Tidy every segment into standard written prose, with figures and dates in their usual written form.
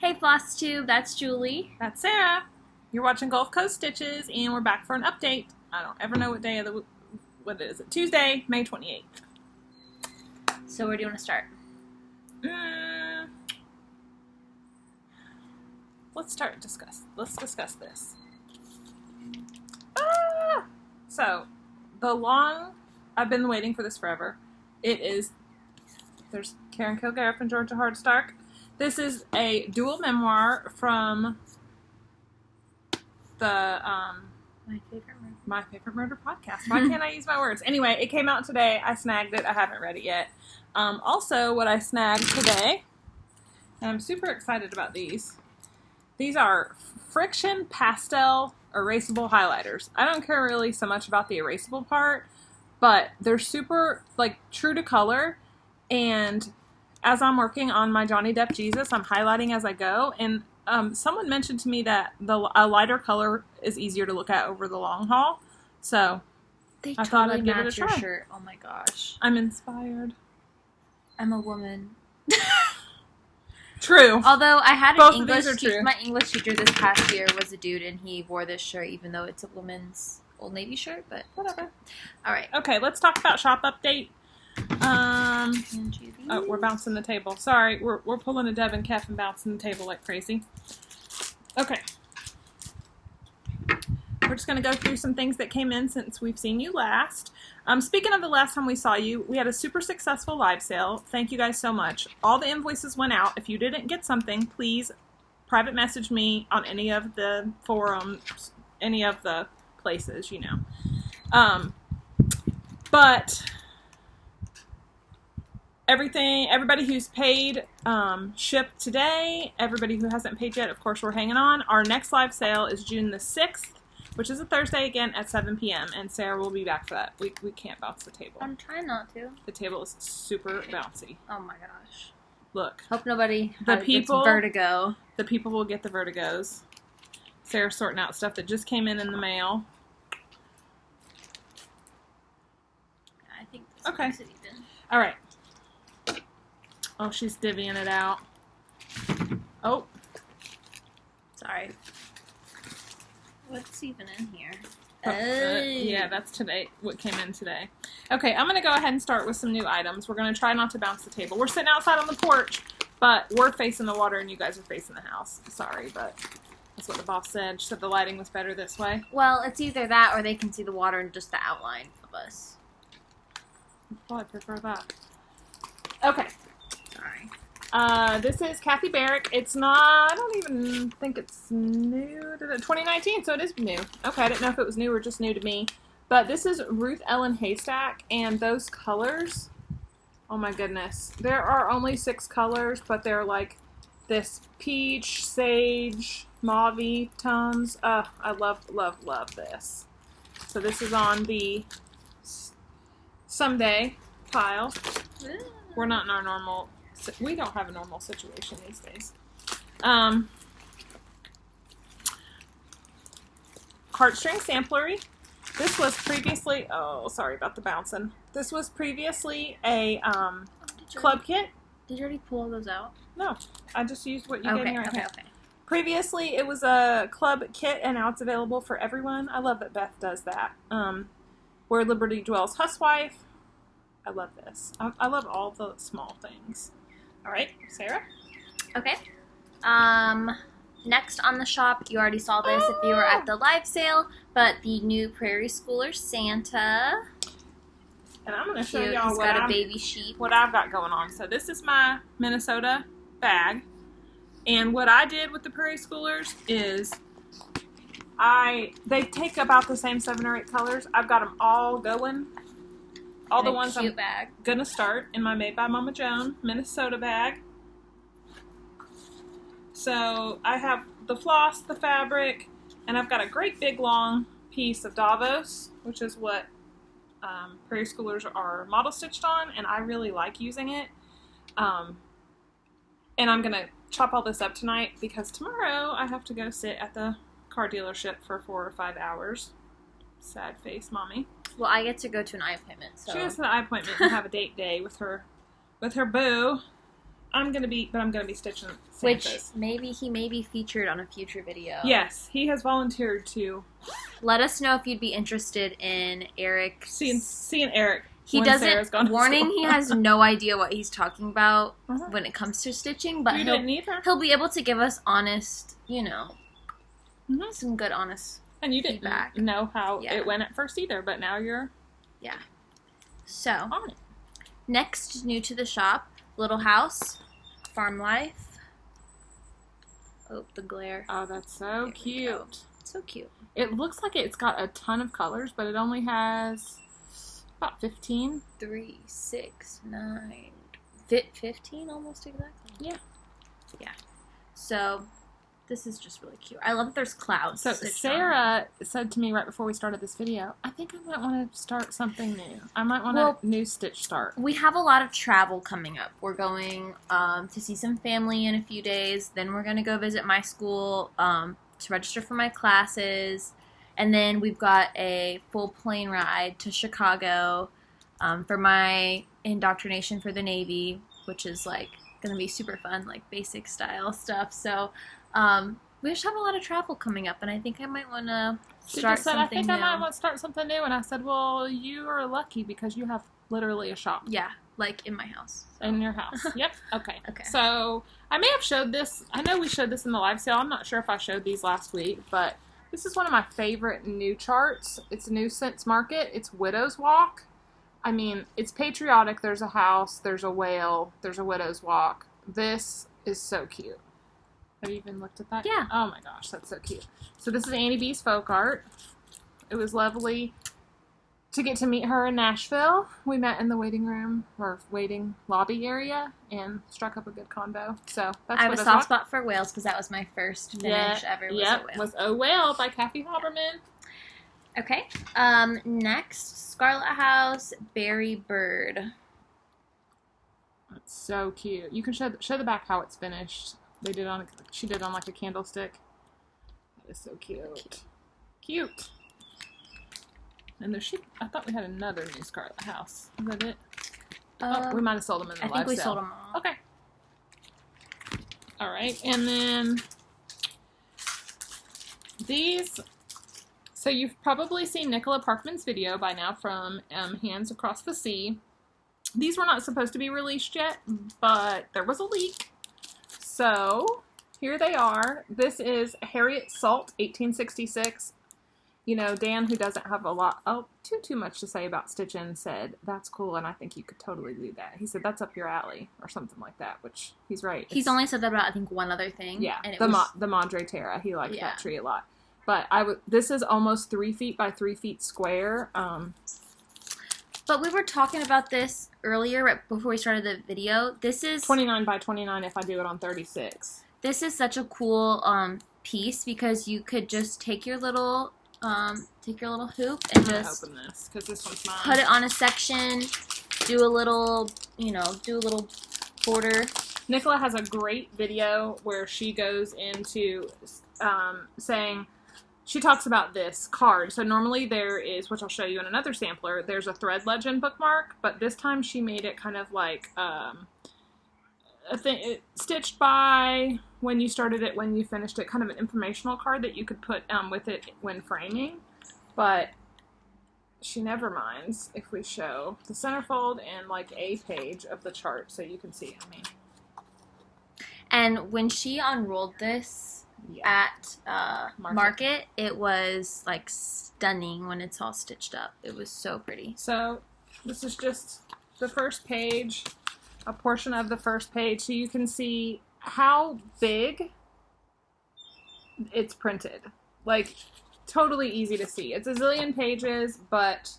Hey Flosstube, that's Julie. That's Sarah. You're watching Gulf Coast Stitches, and we're back for an update. I don't ever know what day of the what is it? Tuesday, May 28th. So where do you want to start? Let's discuss this. So, I've been waiting for this forever. There's Karen Kilgariff and Georgia Hardstark. This is a dual memoir from the My Favorite Murder podcast. Why can't I use my words? Anyway, it came out today. I snagged it. I haven't read it yet. Also, what I snagged today, and I'm super excited about these. These are friction pastel erasable highlighters. I don't care really so much about the erasable part, but they're super true to color. And as I'm working on my Johnny Depp Jesus, I'm highlighting as I go. And someone mentioned to me that a lighter color is easier to look at over the long haul. So I thought I'd give it a try. Your shirt. Oh my gosh. I'm inspired. I'm a woman. True. Although I had Both an of these are true. My English teacher this past year was a dude, and he wore this shirt even though it's a woman's Old Navy shirt, but whatever. All right. Okay, let's talk about shop update. Oh, we're bouncing the table. Sorry, we're pulling a Deb and Kef and bouncing the table like crazy. Okay. We're just going to go through some things that came in since we've seen you last. Speaking of the last time we saw you, we had a super successful live sale. Thank you guys so much. All the invoices went out. If you didn't get something, please private message me on any of the forums, any of the places, you know. But everybody who's paid shipped today. Everybody who hasn't paid yet, of course, we're hanging on. Our next live sale is June the 6th, which is a Thursday again at 7 p.m. And Sarah will be back for that. We can't bounce the table. I'm trying not to. The table is super bouncy. Oh my gosh. Look. Hope nobody gets vertigo. The people will get the vertigos. Sarah's sorting out stuff that just came in the mail. I think this okay. makes it even. All right. Oh, she's divvying it out. Oh. Sorry. What's even in here? Yeah, that's today. What came in today. Okay, I'm going to go ahead and start with some new items. We're going to try not to bounce the table. We're sitting outside on the porch, but we're facing the water and you guys are facing the house. Sorry, but that's what the boss said. She said the lighting was better this way. Well, it's either that or they can see the water and just the outline of us. Well, I prefer that. Okay. Sorry. This is Kathy Barrick. It's not, I don't even think it's new. 2019, so it is new. Okay, I didn't know if it was new or just new to me. But this is Ruth Ellen Haystack, and those colors, oh my goodness. There are only 6 colors, but they're like this peach, sage, mauve tones. I love, love, love this. So this is on the someday pile. We're not in our normal... We don't have a normal situation these days. Heartstring Samplery. This was previously... Oh, sorry about the bouncing. This was previously a club kit. Did you already pull those out? No. I just used what you gave me right here. Okay. Previously, it was a club kit, and now it's available for everyone. I love that Beth does that. Where Liberty Dwells Housewife. I love this. I love all the small things. All right, Sarah? Okay. Next on the shop, you already saw this if you were at the live sale, but the new Prairie Schooler Santa. And I'm going to show y'all a baby sheep. What I've got going on. So this is my Minnesota bag. And what I did with the Prairie Schoolers is they take about the same 7 or 8 colors. I've got them all going. All the ones I'm going to start in my Made by Mama Joan Minnesota bag. So I have the floss, the fabric, and I've got a great big long piece of Davos, which is what Prairie Schoolers are model stitched on, and I really like using it. And I'm going to chop all this up tonight because tomorrow I have to go sit at the car dealership for 4 or 5 hours. Sad face, mommy. Well, I get to go to an eye appointment. So. She goes to the eye appointment and have a date day with her boo. I'm gonna be stitching Santas. Which maybe he may be featured on a future video. Yes, he has volunteered to. Let us know if you'd be interested in Eric. Seeing Eric. He doesn't. Warning: he has no idea what he's talking about when it comes to stitching, but he'll be able to give us honest, some good honest. And you didn't know how it went at first either, but now you're So on it. Next, new to the shop, Little House, Farm Life. Oh, the glare. Oh, that's so cute. So cute. It looks like it's got a ton of colors, but it only has about 15. 3, 6, 9, 15 almost exactly. Yeah. Yeah. So this is just really cute. I love that there's clouds. So Sarah said to me right before we started this video, I think I might want to start something new. I might want a new stitch start. We have a lot of travel coming up. We're going to see some family in a few days. Then we're going to go visit my school to register for my classes. And then we've got a full plane ride to Chicago for my indoctrination for the Navy, which is like going to be super fun, like basic style stuff. So we just have a lot of travel coming up, and I think I might want to start something new. I might want to start something new, and I said, well, you are lucky because you have literally a shop. Yeah, like in my house. So. In your house. Yep. Okay. So I may have showed this. I know we showed this in the live sale. I'm not sure if I showed these last week, but this is one of my favorite new charts. It's New Sense Market. It's Widow's Walk. I mean, it's patriotic. There's a house. There's a whale. There's a widow's walk. This is so cute. Have you even looked at that? Yeah. Oh my gosh, that's so cute. So this is Annie B's folk art. It was lovely to get to meet her in Nashville. We met in the waiting room or waiting lobby area and struck up a good convo. So that's I have a soft spot for whales because that was my first finish ever. Was A Whale by Kathy Haberman. Okay. Next, Scarlett House, Berry Bird. That's so cute. You can show the back how it's finished. She did on like a candlestick. That is so cute. Cute. And I thought we had another new Scarlett House. Is that it? We might have sold them in the live sale. I think we sold them all. Okay. All right, and then these. So you've probably seen Nicola Parkman's video by now from Hands Across the Sea. These were not supposed to be released yet, but there was a leak. So here they are. This is Harriet Salt, 1866. Dan, who doesn't have too much to say about stitching, said, that's cool, and I think you could totally do that. He said, that's up your alley, or something like that, which he's right. He's only said that about, I think, one other thing. Yeah, and the Madre Terra. He liked that tree a lot. But this is almost 3 feet by 3 feet square. But we were talking about this earlier, right before we started the video. This is 29 by 29 if I do it on 36. This is such a cool piece because you could just take your little hoop and just open this because this one's mine. Put it on a section, do a little border. Nicola has a great video where she goes into saying. She talks about this card. So normally there is, which I'll show you in another sampler, there's a thread legend bookmark, but this time she made it kind of like a thing, stitched by, when you started it, when you finished it, kind of an informational card that you could put with it when framing. But she never minds if we show the centerfold and like a page of the chart so you can see. And when she unrolled this, at Market, it was like stunning when it's all stitched up. It was so pretty. So this is just the first page, a portion of the first page, so you can see how big it's printed. Like, totally easy to see. It's a zillion pages, but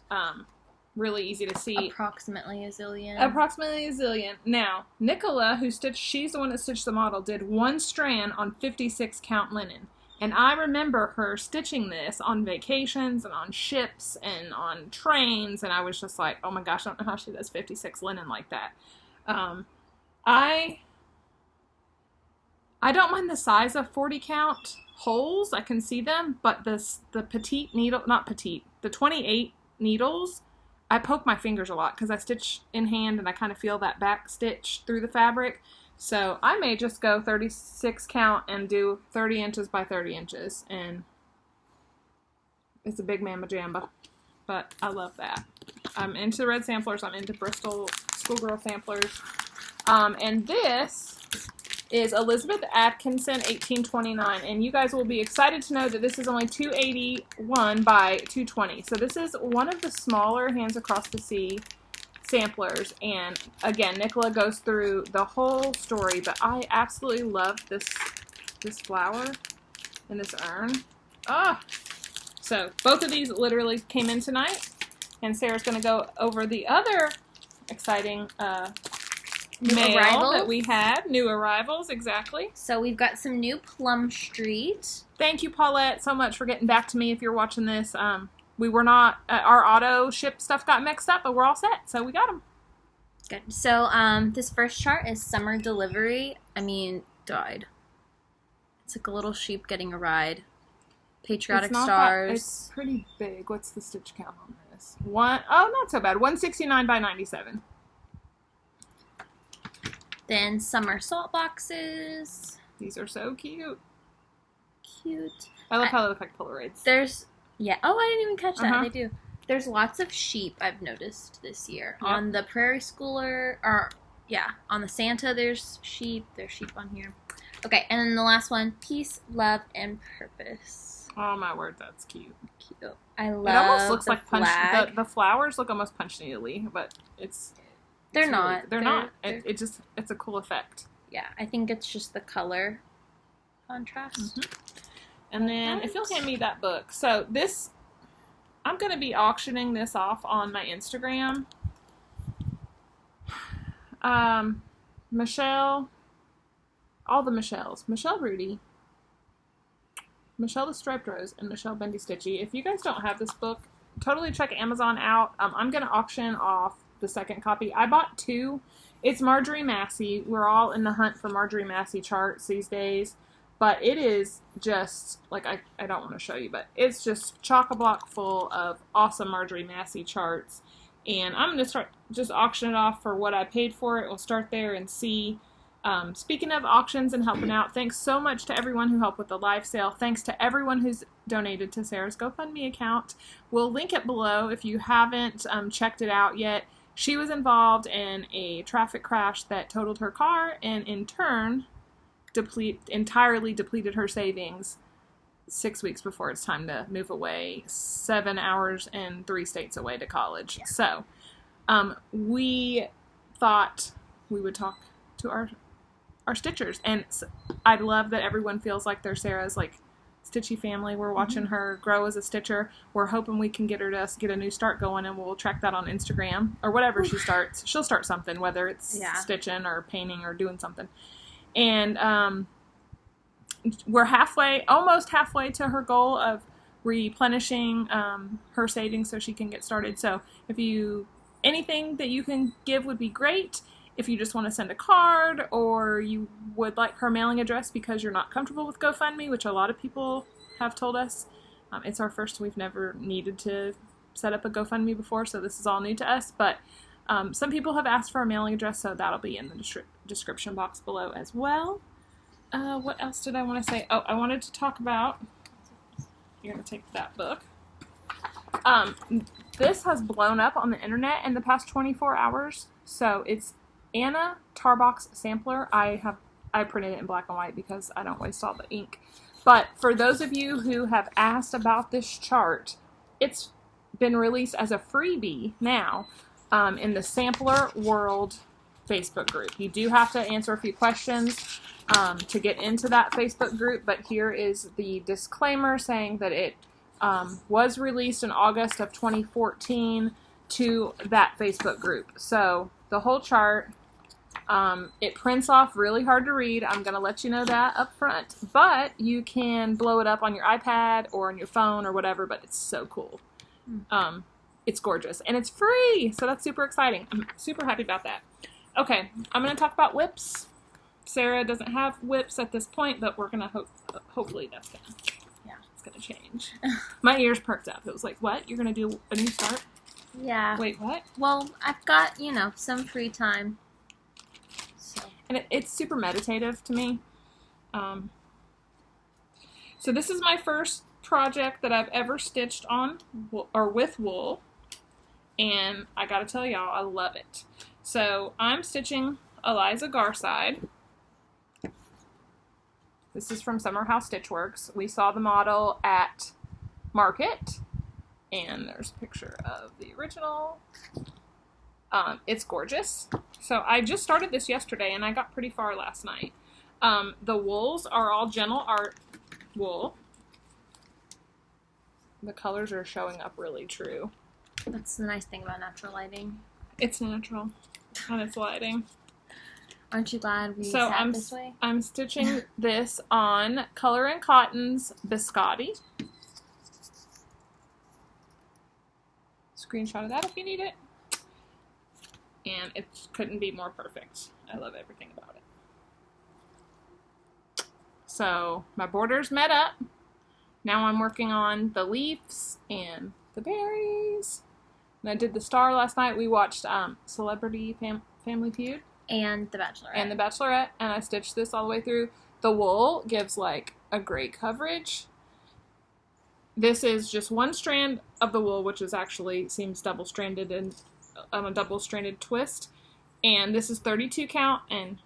really easy to see. Approximately a zillion. Approximately a zillion. Now, Nicola, she's the one that stitched the model, did 1 strand on 56 count linen. And I remember her stitching this on vacations and on ships and on trains, and I was just like, oh my gosh, I don't know how she does 56 linen like that. I don't mind the size of 40 count holes. I can see them, but the petite needle, not petite, the 28 needles, I poke my fingers a lot because I stitch in hand and I kind of feel that back stitch through the fabric. So I may just go 36 count and do 30 inches by 30 inches. And it's a big mamba jamba. But I love that. I'm into the red samplers. I'm into Bristol Schoolgirl samplers. And this is Elizabeth Atkinson, 1829. And you guys will be excited to know that this is only 281 by 220. So this is one of the smaller Hands Across the Sea samplers. And again, Nicola goes through the whole story. But I absolutely love this flower and this urn. Ah! So both of these literally came in tonight. And Sarah's going to go over the other exciting mail arrivals that we had. New arrivals, exactly. So we've got some new Plum Street. Thank you, Paulette, so much for getting back to me if you're watching this. We were not, our auto ship stuff got mixed up, but we're all set, so we got them. Good. So this first chart is summer delivery. Died. It's like a little sheep getting a ride. Patriotic stars. It's pretty big. What's the stitch count on this? Not so bad. 169 by 97. Then summer salt boxes. These are so cute. Cute. I love how they look like Polaroids. Oh, I didn't even catch that. They do. There's lots of sheep I've noticed this year. Yep. On the Prairie Schooler, on the Santa there's sheep. There's sheep on here. Okay, and then the last one, peace, love, and purpose. Oh my word, that's cute. Cute. I love it. Almost looks like flag. The flowers look almost punch needly, but they're not. They're not. It's a cool effect. Yeah, I think it's just the color contrast. Mm-hmm. And then if you'll hand me that book. So this, I'm going to be auctioning this off on my Instagram. Michelle, all the Michelles. Michelle Rudy, Michelle the Striped Rose, and Michelle Bendy Stitchy. If you guys don't have this book, totally check Amazon out. I'm going to auction off the second copy. I bought 2. It's Marjorie Massey. We're all in the hunt for Marjorie Massey charts these days. But it is just, like, I don't want to show you, but it's just chock-a-block full of awesome Marjorie Massey charts. And I'm going to start just auctioning it off for what I paid for it. We'll start there and see. Speaking of auctions and helping out, thanks so much to everyone who helped with the live sale. Thanks to everyone who's donated to Sarah's GoFundMe account. We'll link it below if you haven't checked it out yet. She was involved in a traffic crash that totaled her car and in turn entirely depleted her savings 6 weeks before it's time to move away, 7 hours and 3 states away to college. Yeah. So we thought we would talk to our stitchers, and I love that everyone feels like they're Sarah's stitchy family. We're watching her grow as a stitcher. We're hoping we can get her to get a new start going, and we'll track that on Instagram or whatever she starts. She'll start something, whether it's stitching or painting or doing something. And we're almost halfway to her goal of replenishing her savings so she can get started. So anything that you can give would be great. If you just want to send a card, or you would like her mailing address because you're not comfortable with GoFundMe, which a lot of people have told us. It's our first. We've never needed to set up a GoFundMe before, so this is all new to us. But some people have asked for a mailing address, so that'll be in the description box below as well. What else did I want to say? Oh, I wanted to talk about... You're going to take that book. This has blown up on the internet in the past 24 hours. So it's Anna Tarbox Sampler. I printed it in black and white because I don't waste all the ink. But for those of you who have asked about this chart, it's been released as a freebie now in the Sampler World Facebook group. You do have to answer a few questions to get into that Facebook group, but here is the disclaimer saying that it was released in August of 2014 to that Facebook group. So the whole chart, it prints off really hard to read. I'm going to let you know that up front, but you can blow it up on your iPad or on your phone or whatever, but it's so cool. It's gorgeous and it's free. So that's super exciting. I'm super happy about that. Okay. I'm going to talk about whips. Sarah doesn't have whips at this point, but we're going to hopefully that's going to, it's going to change. My ears perked up. It was like, what? You're going to do a new start? Yeah. Wait, what? Well, I've got, some free time. So. And it's super meditative to me. So this is my first project that I've ever stitched on or with wool, and I gotta tell y'all, I love it. So I'm stitching Eliza Garside. This is from Summer House Stitchworks. We saw the model at Market, and there's a picture of the original. It's gorgeous. So I just started this yesterday, and I got pretty far last night. The wools are all Gentle Art wool. The colors are showing up really true. That's the nice thing about natural lighting. It's natural, and it's lighting. Aren't you glad we sat this way? I'm stitching this on Color and Cotton's Biscotti. Screenshot of that if you need it. And it couldn't be more perfect. I love everything about it. So my borders met up. Now I'm working on the leaves and the berries. And I did the star last night. We watched Celebrity Family Feud. And The Bachelorette. And The Bachelorette. And I stitched this all the way through. The wool gives like a great coverage. This is just one strand of the wool, which is actually seems double-stranded and a double-stranded twist. And this is 32 count and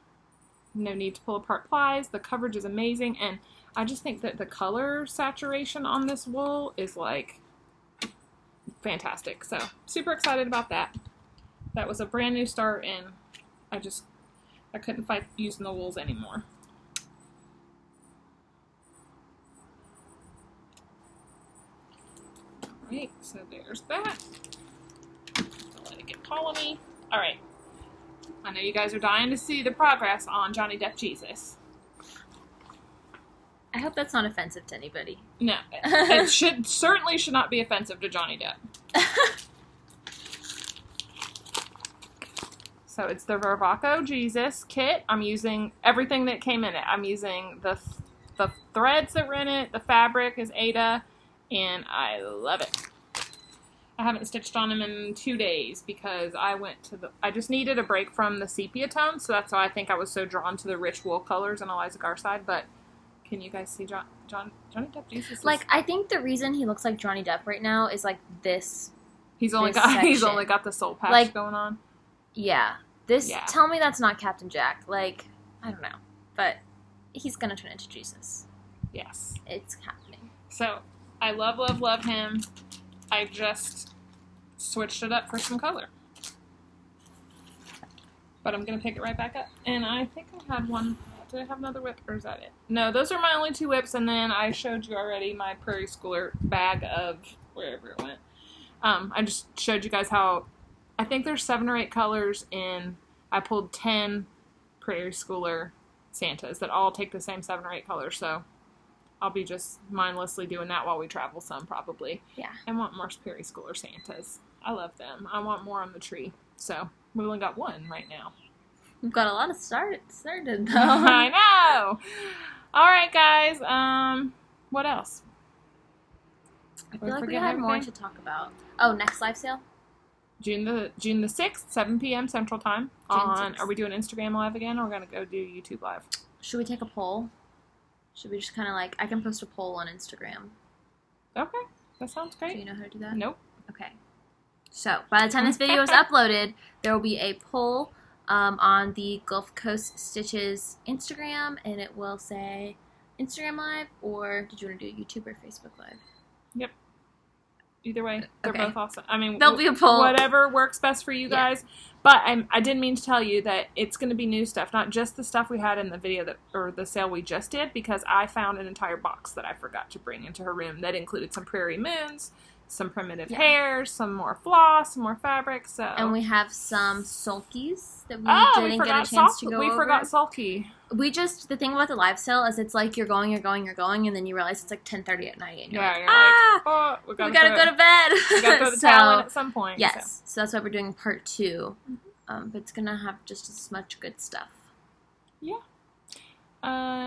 no need to pull apart plies. The coverage is amazing, and I just think that the color saturation on this wool is like fantastic. So super excited about that. That was a brand new start, and I couldn't fight using the wools anymore. Alright, so there's that. Don't let it get tall on me. Alright. I know you guys are dying to see the progress on Johnny Depp Jesus. I hope that's not offensive to anybody. No, it certainly should not be offensive to Johnny Depp. So it's the Vervaco Jesus kit. I'm using everything that came in it. I'm using the threads that were in it. The fabric is Ada, and I love it. I haven't stitched on them in 2 days because I just needed a break from the sepia tones, so that's why I think I was so drawn to the rich wool colors in Eliza Garside. But can you guys see Johnny Depp Jesus? Like, I think the reason he looks like Johnny Depp right now is like this. He's only got the soul patch going on. Yeah. Tell me that's not Captain Jack. Like, I don't know, but he's gonna turn into Jesus. Yes, it's happening. So I love him. I just switched it up for some color. But I'm going to pick it right back up. And I think I had one. Did I have another whip, or is that it? No, those are my only 2 whips, and then I showed you already my Prairie Schooler bag of wherever it went. I just showed you guys how, I think there's 7 or 8 colors in, I pulled 10 Prairie Schooler Santas that all take the same 7 or 8 colors, so I'll be just mindlessly doing that while we travel some, probably. Yeah. I want more Prairie Schooler Santas. I love them. I want more on the tree. So, we only got 1 right now. We've got a lot of started, though. I know! Alright, guys. What else? I feel like we had more to talk about. Oh, next live sale? June the 6th, 7 p.m. Central Time. Are we doing Instagram Live again, or are we going to go do YouTube Live? Should we take a poll? Should we just kind of like, I can post a poll on Instagram. Okay, that sounds great. Do you know how to do that? Nope. Okay. So, by the time this video is uploaded, there will be a poll on the Gulf Coast Stitches Instagram, and it will say Instagram Live, or did you want to do a YouTube or Facebook Live? Yep. Either way, they're both awesome. I mean, there'll be a poll. Whatever works best for you guys. But I did mean to tell you that it's going to be new stuff, not just the stuff we had in the video or the sale we just did, because I found an entire box that I forgot to bring into her room that included some Prairie Moons, some primitive hairs, some more floss, some more fabric. So, and we have some sulkies that we didn't get a chance to go over. We forgot sulky. The thing about the live sale is it's like you're going, and then you realize it's like 10:30 at night, and you're like, you're like, oh, we gotta go to bed. We gotta throw the towel in at some point. Yes, so that's why we're doing part 2. But it's gonna have just as much good stuff. Yeah.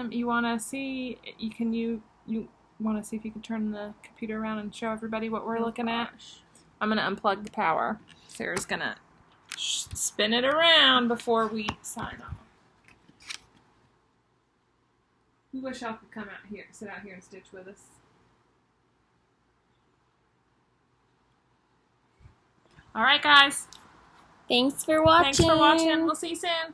You wanna see? You wanna see if you can turn the computer around and show everybody what we're looking at? I'm gonna unplug the power. Sarah's gonna spin it around before we sign off. We wish y'all could come out here, sit out here and stitch with us. All right, guys. Thanks for watching. Thanks for watching. We'll see you soon.